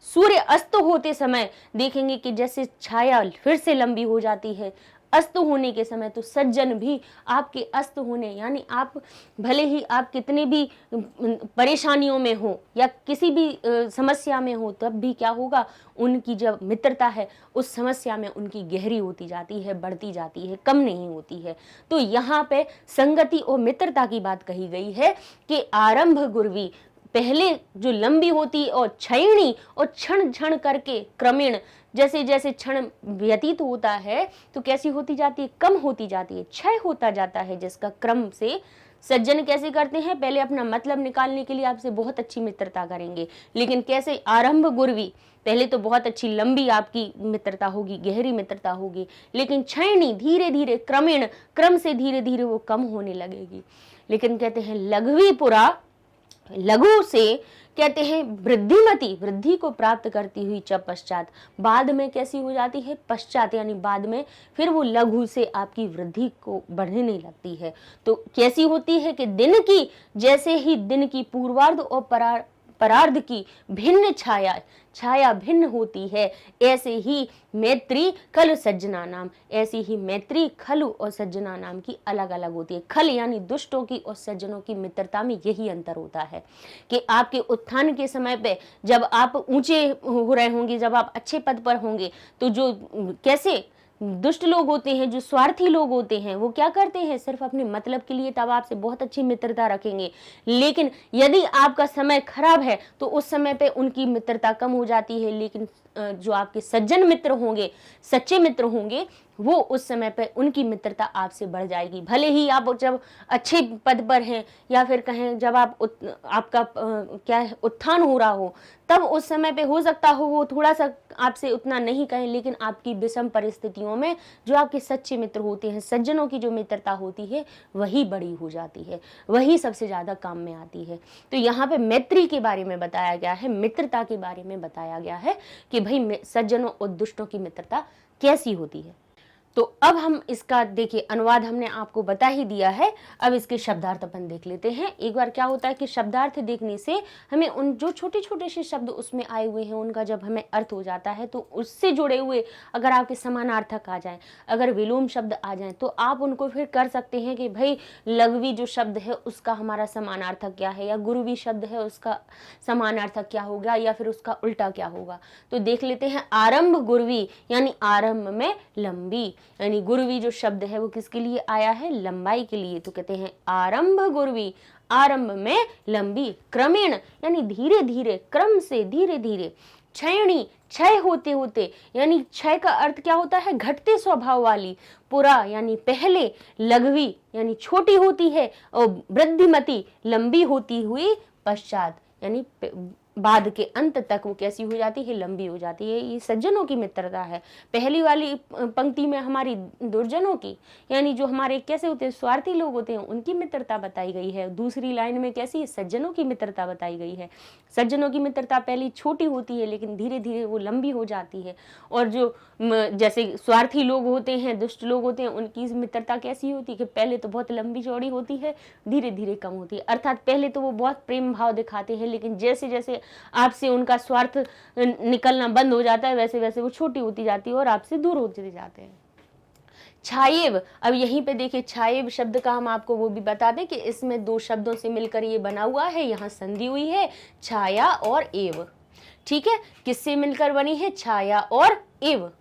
Speaker 1: सूर्य अस्त होते समय देखेंगे कि जैसे छाया फिर से लंबी हो जाती है अस्त होने के समय, तो सज्जन भी आपके अस्त होने, यानी आप भले ही आप कितने भी परेशानियों में हो या किसी भी समस्या में हो, तब भी क्या होगा? उनकी जब मित्रता है उस समस्या में उनकी गहरी होती जाती है, बढ़ती जाती है, कम नहीं होती है। तो यहाँ पे संगति और मित्रता की बात कही गई है कि आरंभ गुर्वी, पहले जो लंबी होती और क्षयणी, और क्षण क्षण करके क्रमेण, जैसे जैसे क्षण व्यतीत होता है तो कैसी होती जाती है? कम होती जाती है, क्षय होता जाता है, जिसका क्रम से सज्जन कैसे करते हैं? पहले अपना मतलब निकालने के लिए आपसे बहुत अच्छी मित्रता करेंगे, लेकिन कैसे? आरंभ गुर्वी, पहले तो बहुत अच्छी लंबी आपकी मित्रता होगी, गहरी मित्रता होगी, लेकिन क्षयणी, धीरे धीरे क्रमेण, क्रम से धीरे धीरे वो कम होने लगेगी। लेकिन कहते हैं लघवी पुरा, लघु से कहते हैं वृद्धिमती, वृद्धि को प्राप्त करती हुई च पश्चात, बाद में कैसी हो जाती है? पश्चात यानी बाद में फिर वो लघु से आपकी वृद्धि को बढ़ने लगती है। तो कैसी होती है कि दिन की, जैसे ही दिन की पूर्वार्ध और परार्ध की भिन्न छाया, छाया भिन्न होती है, ऐसे ही मैत्री खल सज्जना नाम, ऐसी ही मैत्री खलु और सज्जना नाम की अलग अलग होती है। खल यानी दुष्टों की और सज्जनों की मित्रता में यही अंतर होता है कि आपके उत्थान के समय पे जब आप ऊंचे हो रहे होंगे, जब आप अच्छे पद पर होंगे, तो जो कैसे दुष्ट लोग होते हैं, जो स्वार्थी लोग होते हैं, वो क्या करते हैं? सिर्फ अपने मतलब के लिए तब आपसे बहुत अच्छी मित्रता रखेंगे। लेकिन यदि आपका समय खराब है तो उस समय पे उनकी मित्रता कम हो जाती है। लेकिन जो आपके सज्जन मित्र होंगे, सच्चे मित्र होंगे, वो उस समय पे उनकी मित्रता आपसे बढ़ जाएगी। भले ही आप जब अच्छे पद पर हैं, या फिर कहें जब आपका क्या है उत्थान हो रहा हो, तब उस समय पे हो सकता हो वो थोड़ा सा आपसे उतना नहीं कहें, लेकिन आपकी विषम परिस्थितियों में जो आपके सच्चे मित्र होते हैं, सज्जनों की जो मित्रता होती है, वही बड़ी हो जाती है, वही सबसे ज्यादा काम में आती है। तो यहाँ पे मैत्री के बारे में बताया गया है, मित्रता के बारे में बताया गया है कि भाई सज्जनों और दुष्टों की मित्रता कैसी होती है। तो अब हम इसका देखिए अनुवाद हमने आपको बता ही दिया है, अब इसके शब्दार्थ अपन देख लेते हैं। एक बार क्या होता है कि शब्दार्थ देखने से हमें उन जो छोटे छोटे से शब्द उसमें आए हुए हैं उनका जब हमें अर्थ हो जाता है तो उससे जुड़े हुए अगर आपके समानार्थक आ जाएं, अगर विलोम शब्द आ जाएं तो आप उनको फिर कर सकते हैं कि भाई लघवी जो शब्द है उसका हमारा समानार्थक क्या है, या गुरुवी शब्द है उसका समानार्थक क्या होगा, या फिर उसका उल्टा क्या होगा। तो देख लेते हैं। आरंभ गुरवी यानी आरंभ में लंबी, यानी गुरवी जो शब्द है वो किसके लिए आया है, लंबाई के लिए। तो कहते हैं आरंभ गुरवी, आरंभ में लंबी। क्रमेण यानी धीरे धीरे, क्रम से धीरे धीरे। क्षयणी क्षय होते होते, यानी क्षय का अर्थ क्या होता है, घटते स्वभाव वाली। पुरा यानी पहले। लघवी यानी छोटी होती है, और वृद्धिमती लंबी होती हुई पश्चात, यानी बाद के अंत तक वो कैसी हो जाती है, लंबी हो जाती है। ये सज्जनों की मित्रता है। पहली वाली पंक्ति में हमारी दुर्जनों की, यानी जो हमारे कैसे होते हैं, स्वार्थी लोग होते हैं, उनकी मित्रता बताई गई है। दूसरी लाइन में कैसी, सज्जनों की मित्रता बताई गई है। सज्जनों की मित्रता पहली छोटी होती है लेकिन धीरे धीरे वो लंबी हो जाती है। और जो जैसे स्वार्थी लोग होते हैं, दुष्ट लोग होते हैं, उनकी मित्रता कैसी होती है कि पहले तो बहुत लंबी चौड़ी होती है, धीरे धीरे कम होती है। अर्थात पहले तो वो बहुत प्रेम भाव दिखाते हैं, लेकिन जैसे जैसे आपसे उनका स्वार्थ निकलना बंद हो जाता है वैसे वैसे वो छोटी होती जाती है और आपसे दूर होते जाते हैं। छायेव, अब यहीं पे देखिए छायेव शब्द का हम आपको वो भी बता दें कि इसमें दो शब्दों से मिलकर ये बना हुआ है, यहाँ संधि हुई है, छाया और एव। ठीक है, किससे मिलकर बनी है, छाया और एव।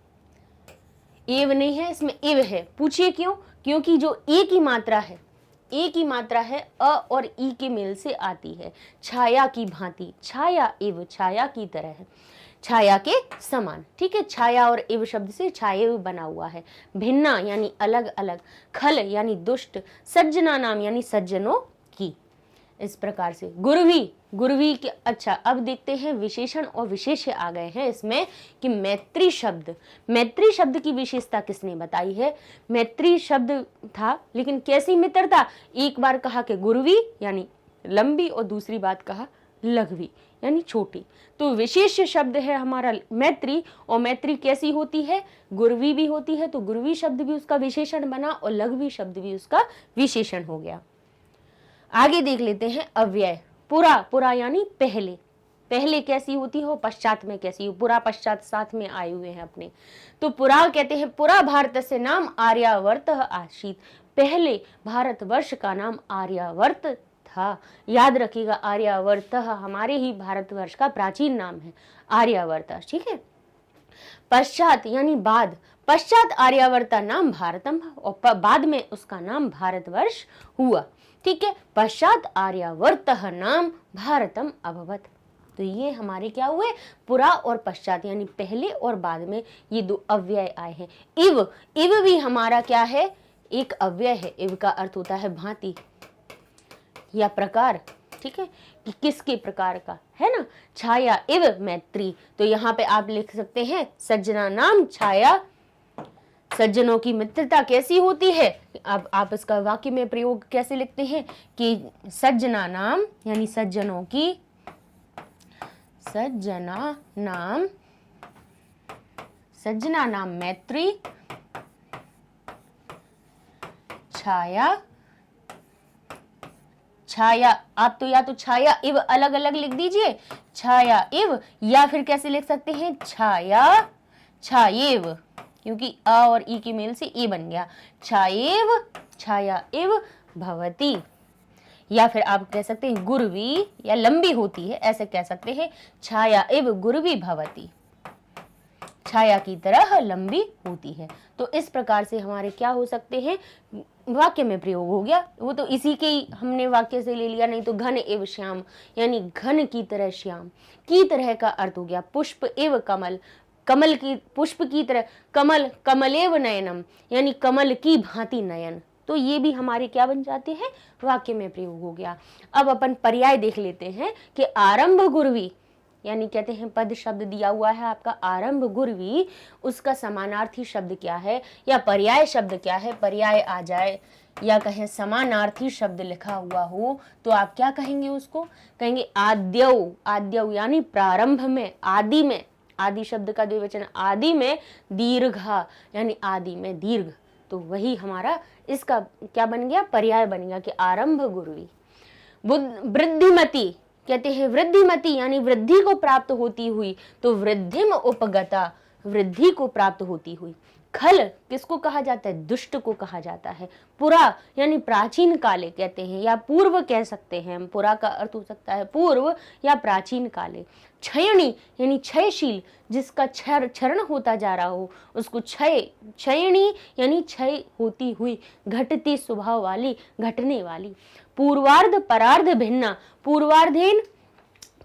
Speaker 1: एव नहीं है, इसमें इव है। पूछिए क्यों, क्योंकि जो ए की मात्रा है, ए की मात्रा है अ और ई के मेल से आती है। छाया की भांति, छाया इव, छाया की तरह है, छाया के समान। ठीक है, छाया और इव शब्द से छाया बना हुआ है। भिन्ना यानी अलग अलग। खल यानी दुष्ट। सज्जना नाम यानी सज्जनों की। इस प्रकार से गुरवी, गुरवी के। अच्छा, अब देखते हैं विशेषण और विशेष्य आ गए हैं इसमें कि मैत्री शब्द, मैत्री शब्द की विशेषता किसने बताई है। मैत्री शब्द था लेकिन कैसी मित्रता, एक बार कहा कि गुरवी यानी लंबी और दूसरी बात कहा लघवी यानी छोटी। तो विशेष शब्द है हमारा मैत्री, और मैत्री कैसी होती है, गुरवी भी होती है, तो गुरवी शब्द भी उसका विशेषण बना और लघवी शब्द भी उसका विशेषण हो गया। आगे देख लेते हैं अव्यय। पुरा, पुरा यानी पहले, पहले कैसी होती हो, पश्चात में कैसी हो। पुरा पश्चात साथ में आए हुए हैं अपने। तो पुरा कहते हैं पुरा भारत से नाम आर्यावर्त आसीत, पहले भारतवर्ष का नाम आर्यावर्त था। याद रखिएगा, आर्यावर्त हमारे ही भारतवर्ष का प्राचीन नाम है, आर्यावर्त। ठीक है, पश्चात यानी बाद, पश्चात आर्यावर्ता नाम भारतम, और बाद में उसका नाम भारतवर्ष हुआ। ठीक है, पश्चात आर्यावर्त नाम भारतम अभवत। तो ये हमारे क्या हुए, पुरा और पश्चात यानी पहले और बाद में ये दो अव्यय आए हैं। इव, इव भी हमारा क्या है, एक अव्यय है। इव का अर्थ होता है भांति या प्रकार। ठीक है, कि किसके प्रकार का है ना। छाया इव मैत्री, तो यहाँ पे आप लिख सकते हैं सज्जना नाम छाया, सज्जनों की मित्रता कैसी होती है। अब आप इसका वाक्य में प्रयोग कैसे लिखते हैं कि सज्जना नाम यानी सज्जनों की, सज्जना नाम मैत्री, छाया, छाया, आप तो या तो छाया इव अलग अलग लिख दीजिए, छाया इव, या फिर कैसे लिख सकते हैं छाया छायेव, क्योंकि अ और ई के मेल से ए बन गया। छायेव, छाया इव भवती, या फिर आप कह सकते हैं गुरवी, या लंबी होती है ऐसे कह सकते हैं, छाया इव गुरवी भवती, छाया की तरह लंबी होती है। तो इस प्रकार से हमारे क्या हो सकते हैं, वाक्य में प्रयोग हो गया। वो तो इसी के ही हमने वाक्य से ले लिया, नहीं तो घन एव श्याम यानी घन की तरह श्याम, की तरह का अर्थ हो गया। पुष्प एव कमल, कमल की, पुष्प की तरह। कमल, कमलेव नयनम यानी कमल की भांति नयन। तो ये भी हमारे क्या बन जाते हैं, वाक्य में प्रयोग हो गया। अब अपन पर्याय देख लेते हैं कि आरंभ गुरवी यानी कहते हैं पद शब्द दिया हुआ है आपका आरंभ गुरवी, उसका समानार्थी शब्द क्या है या पर्याय शब्द क्या है। पर्याय आ जाए या कहें समानार्थी शब्द लिखा हुआ हो तो आप क्या कहेंगे, उसको कहेंगे आद्यौ, आद्यौ यानी प्रारंभ में, आदि में, आदि शब्द का द्विवचन, आदि में दीर्घा यानी आदि में दीर्घ, तो वही हमारा इसका क्या बन गया, पर्याय बन गया कि आरंभ गुरुवी। वृद्धिमती कहते हैं वृद्धिमती यानी वृद्धि को प्राप्त होती हुई, तो वृद्धिम उपगता वृद्धि को प्राप्त होती हुई। खल किसको कहा जाता है, दुष्ट को कहा जाता है। पुरा यानी प्राचीन काले कहते हैं या पूर्व कह सकते हैं हम, पुरा का अर्थ हो सकता है पूर्व या प्राचीन काले। क्षयणी यानी क्षयशील, जिसका क्षरण होता जा रहा हो उसको क्षयणी यानी क्षय होती हुई, घटती स्वभाव वाली, घटने वाली। पूर्वार्ध परार्ध भिन्ना, पूर्वार्धेन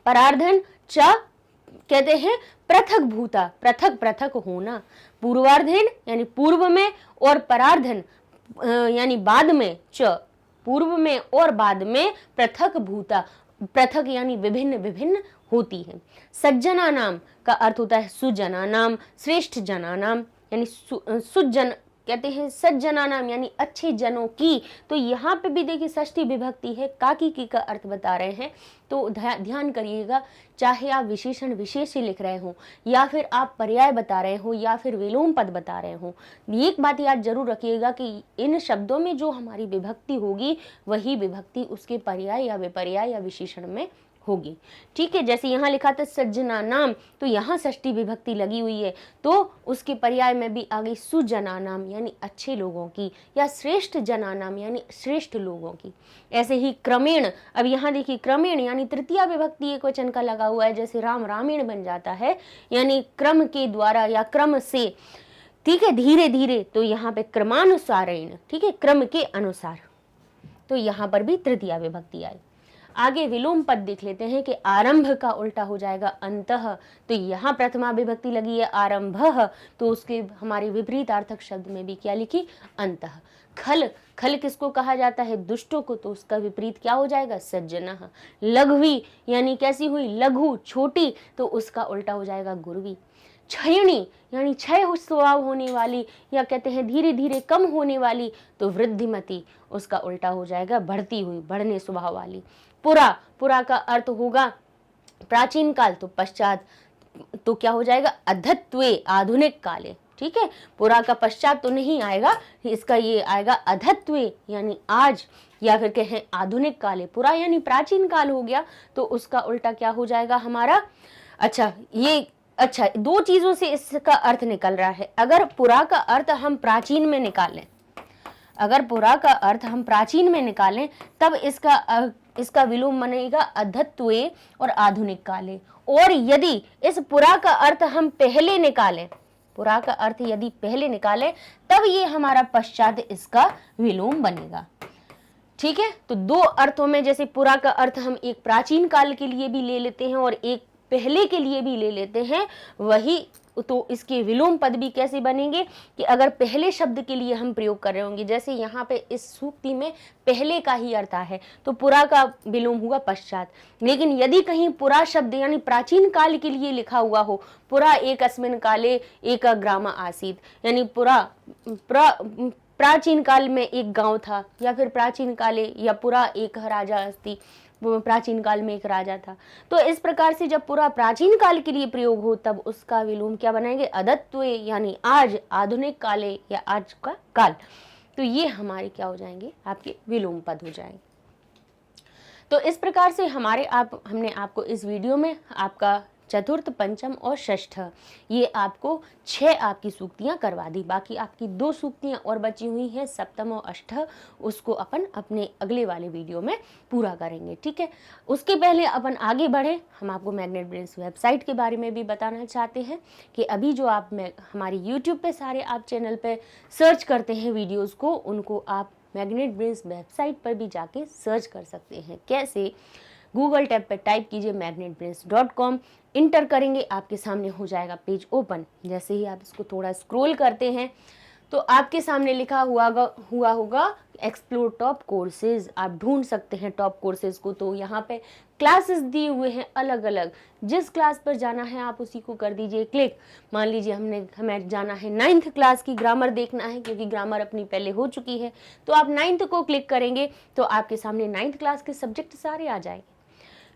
Speaker 1: परार्धन च कहते हैं पृथक भूता, पृथक पृथक होना। पूर्वार्धेन यानी पूर्व में, और परार्धन यानी बाद में, च पूर्व में और बाद में, पृथक भूता पृथक यानी विभिन्न विभिन्न होती है। सज्जना नाम का अर्थ होता है सुजना नाम, श्रेष्ठ जना नाम यानी सुजन कहते हैं, सज्जना नाम यानी अच्छे जनों की। तो यहाँ पे भी देखिए षष्ठी विभक्ति है, काकी की का अर्थ बता रहे हैं, तो ध्यान करिएगा, चाहे आप विशेषण विशेष लिख रहे हो या फिर आप पर्याय बता रहे हो या फिर विलोम पद बता रहे हो, एक बात याद जरूर रखिएगा कि इन शब्दों में जो हमारी विभक्ति होगी वही विभक्ति उसके पर्याय या विपर्याय या विशेषण में होगी। ठीक है, जैसे यहाँ लिखा था सज्जना नाम, तो यहाँ षष्ठी विभक्ति लगी हुई है, तो उसके पर्याय में भी आ गई सुजना नाम यानी अच्छे लोगों की, या श्रेष्ठ जना नाम यानी श्रेष्ठ लोगों की। ऐसे ही क्रमेण, अब यहाँ देखिए क्रमेण यानी तृतीया विभक्ति एक वचन का लगा हुआ है, जैसे राम रामेण बन जाता है, यानी क्रम के द्वारा या क्रम से, ठीक है, धीरे धीरे, तो यहाँ पे क्रमानुसारेण, ठीक है, क्रम के अनुसार, तो यहाँ पर भी तृतीया विभक्ति आई। आगे विलोम पद देख लेते हैं कि आरंभ का उल्टा हो जाएगा अंतः, तो यहाँ प्रथमा विभक्ति लगी है आरंभः, तो उसके हमारे विपरीतार्थक शब्द में भी क्या लिखी, अंतः। खल, खल किसको कहा जाता है, दुष्टों को, तो उसका विपरीत क्या हो जाएगा, सज्जनः। लघवी यानी कैसी हुई, लघु छोटी, तो उसका उल्टा हो जाएगा गुरवी। क्षयणी यानी क्षय स्वभाव होने वाली, या कहते हैं धीरे धीरे कम होने वाली, तो वृद्धिमती, उसका उल्टा हो जाएगा बढ़ती हुई, बढ़ने स्वभाव वाली। पुरा, पुरा का अर्थ होगा प्राचीन काल, तो पश्चात, तो क्या हो जाएगा, अधत्वे आधुनिक काले। ठीक है, पुरा का पश्चात तो नहीं आएगा, इसका ये आएगा अधत्वे यानी आज, या फिर कहें आधुनिक काले। पुरा यानी प्राचीन काल हो गया, तो उसका उल्टा क्या हो जाएगा हमारा, अच्छा दो चीजों से इसका अर्थ निकल रहा है। अगर पुरा का अर्थ हम प्राचीन में निकालें, अगर पुरा का अर्थ हम प्राचीन में निकालें, तब इसका विलोम बनेगा अधत्वे और आधुनिक काले। और यदि इस पुरा का अर्थ हम पहले निकालें, पुरा का अर्थ यदि पहले निकालें, तब ये हमारा पश्चात इसका विलोम बनेगा। ठीक है, तो दो अर्थों में, जैसे पुरा का अर्थ हम एक प्राचीन काल के लिए भी ले लेते हैं और एक पहले के लिए भी ले लेते हैं, वही तो इसके विलोम पद भी कैसे बनेंगे कि अगर पहले शब्द के लिए हम प्रयोग कर रहे होंगे, जैसे यहाँ पे इस सूक्ति में पहले का ही अर्थ है, तो पुरा का विलोम हुआ पश्चात। लेकिन यदि कहीं पुरा शब्द यानी प्राचीन काल के लिए लिखा हुआ हो, पुरा एकस्मिन् काले एक ग्राम आसीत्, यानी प्राचीन काल में एक गांव था, या फिर प्राचीन काले या पुरा एक राजा अस्ति, प्राचीन काल में एक राजा था, तो इस प्रकार से जब पूरा प्राचीन काल के लिए प्रयोग हो, तब उसका विलोम क्या बनाएंगे, अदत्वे यानी आज, आधुनिक काले या आज का काल। तो ये हमारे क्या हो जाएंगे, आपके विलोम पद हो जाएंगे। तो इस प्रकार से हमने आपको इस वीडियो में आपका चतुर्थ, पंचम और षष्ठ, ये आपको 6 आपकी सूक्तियां करवा दी। बाकी आपकी 2 सूक्तियां और बची हुई हैं, सप्तम और अष्ट, उसको अपन अपने अगले वाले वीडियो में पूरा करेंगे। ठीक है, उसके पहले अपन आगे बढ़े, हम आपको मैग्नेट ब्रेन्स वेबसाइट के बारे में भी बताना चाहते हैं कि अभी जो आप हमारी यूट्यूब पे सारे आप चैनल पे सर्च करते हैं वीडियोज़ को, उनको आप मैग्नेट ब्रेन्स वेबसाइट पर भी जाके सर्च कर सकते हैं। कैसे, गूगल टैब पे टाइप कीजिए magnetbrains.com, इंटर करेंगे, आपके सामने हो जाएगा पेज ओपन। जैसे ही आप इसको थोड़ा स्क्रॉल करते हैं, तो आपके सामने लिखा हुआ होगा एक्सप्लोर टॉप कोर्सेज, आप ढूंढ सकते हैं टॉप कोर्सेज को। तो यहाँ पे क्लासेस दिए हुए हैं अलग अलग, जिस क्लास पर जाना है आप उसी को कर दीजिए क्लिक। मान लीजिए हमें जाना है 9th क्लास की ग्रामर देखना है, क्योंकि ग्रामर अपनी पहले हो चुकी है, तो आप 9th को क्लिक करेंगे तो आपके सामने 9th क्लास के सब्जेक्ट सारे आ जाएंगे।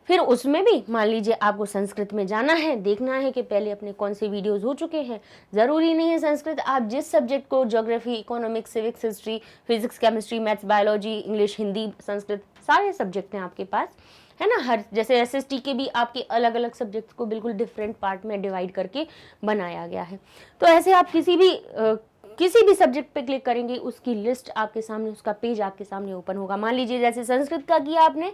Speaker 1: फिर उसमें भी मान लीजिए आपको संस्कृत में जाना है, देखना है कि पहले अपने कौन से वीडियोस हो चुके हैं। ज़रूरी नहीं है संस्कृत, आप जिस सब्जेक्ट को, geography, economics, civics, history, physics, chemistry, maths, biology, English, Hindi, Sanskrit, सारे सब्जेक्ट हैं आपके पास, है ना। हर जैसे एसएसटी के भी आपके अलग अलग सब्जेक्ट्स को बिल्कुल डिफरेंट पार्ट में डिवाइड करके बनाया गया है। तो ऐसे आप किसी भी सब्जेक्ट पे क्लिक करेंगे, उसकी लिस्ट आपके सामने, उसका पेज आपके सामने ओपन होगा। मान लीजिए जैसे संस्कृत का किया आपने,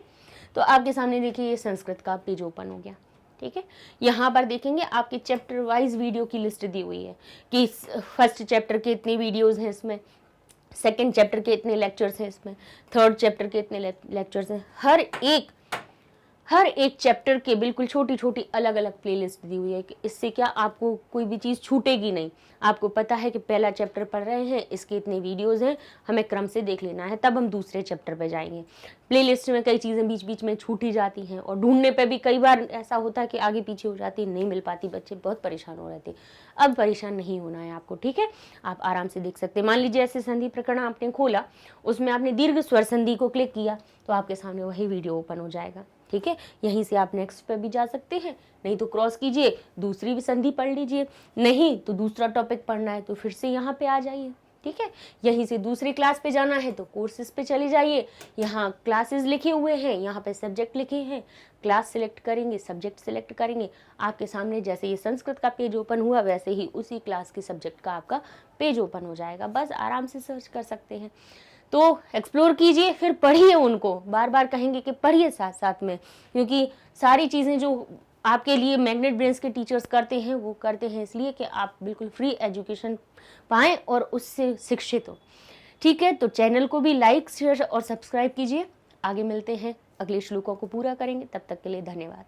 Speaker 1: तो आपके सामने देखिए ये संस्कृत का पेज ओपन हो गया, ठीक है। यहाँ पर देखेंगे आपके चैप्टर वाइज वीडियो की लिस्ट दी हुई है कि फर्स्ट चैप्टर के इतने वीडियोस हैं इसमें, सेकंड चैप्टर के इतने लेक्चर्स हैं इसमें, थर्ड चैप्टर के इतने लेक्चर्स हैं। हर एक चैप्टर के बिल्कुल छोटी छोटी अलग अलग प्लेलिस्ट दी हुई है कि इससे क्या आपको कोई भी चीज़ छूटेगी नहीं। आपको पता है कि पहला चैप्टर पढ़ रहे हैं, इसके इतने वीडियोस हैं, हमें क्रम से देख लेना है, तब हम दूसरे चैप्टर पे जाएंगे। प्लेलिस्ट में कई चीज़ें बीच बीच में छूट ही जाती हैं, और ढूंढने पे भी कई बार ऐसा होता है कि आगे पीछे हो जाती, नहीं मिल पाती, बच्चे बहुत परेशान हो रहे थे। अब परेशान नहीं होना है आपको, ठीक है। आप आराम से देख सकते हैं। मान लीजिए ऐसे संधि प्रकरण आपने खोला, उसमें आपने दीर्घ स्वर संधि को क्लिक किया, तो आपके सामने वही वीडियो ओपन हो जाएगा, ठीक है। यहीं से आप नेक्स्ट पे भी जा सकते हैं, नहीं तो क्रॉस कीजिए, दूसरी भी संधि पढ़ लीजिए, नहीं तो दूसरा टॉपिक पढ़ना है तो फिर से यहाँ पे आ जाइए, ठीक है। यहीं से दूसरी क्लास पे जाना है तो कोर्सेज पे चले जाइए, यहाँ क्लासेस लिखे हुए हैं, यहाँ पे सब्जेक्ट लिखे हैं, क्लास सिलेक्ट करेंगे, सब्जेक्ट सिलेक्ट करेंगे, आपके सामने जैसे ये संस्कृत का पेज ओपन हुआ वैसे ही उसी क्लास के सब्जेक्ट का आपका पेज ओपन हो जाएगा। बस आराम से सर्च कर सकते हैं। तो एक्सप्लोर कीजिए, फिर पढ़िए उनको, बार बार कहेंगे कि पढ़िए साथ साथ में, क्योंकि सारी चीज़ें जो आपके लिए मैग्नेट ब्रेन्स के टीचर्स करते हैं वो करते हैं इसलिए कि आप बिल्कुल फ्री एजुकेशन पाएँ और उससे शिक्षित हो, ठीक है। तो चैनल को भी लाइक, शेयर और सब्सक्राइब कीजिए। आगे मिलते हैं, अगले श्लोकों को पूरा करेंगे, तब तक के लिए धन्यवाद।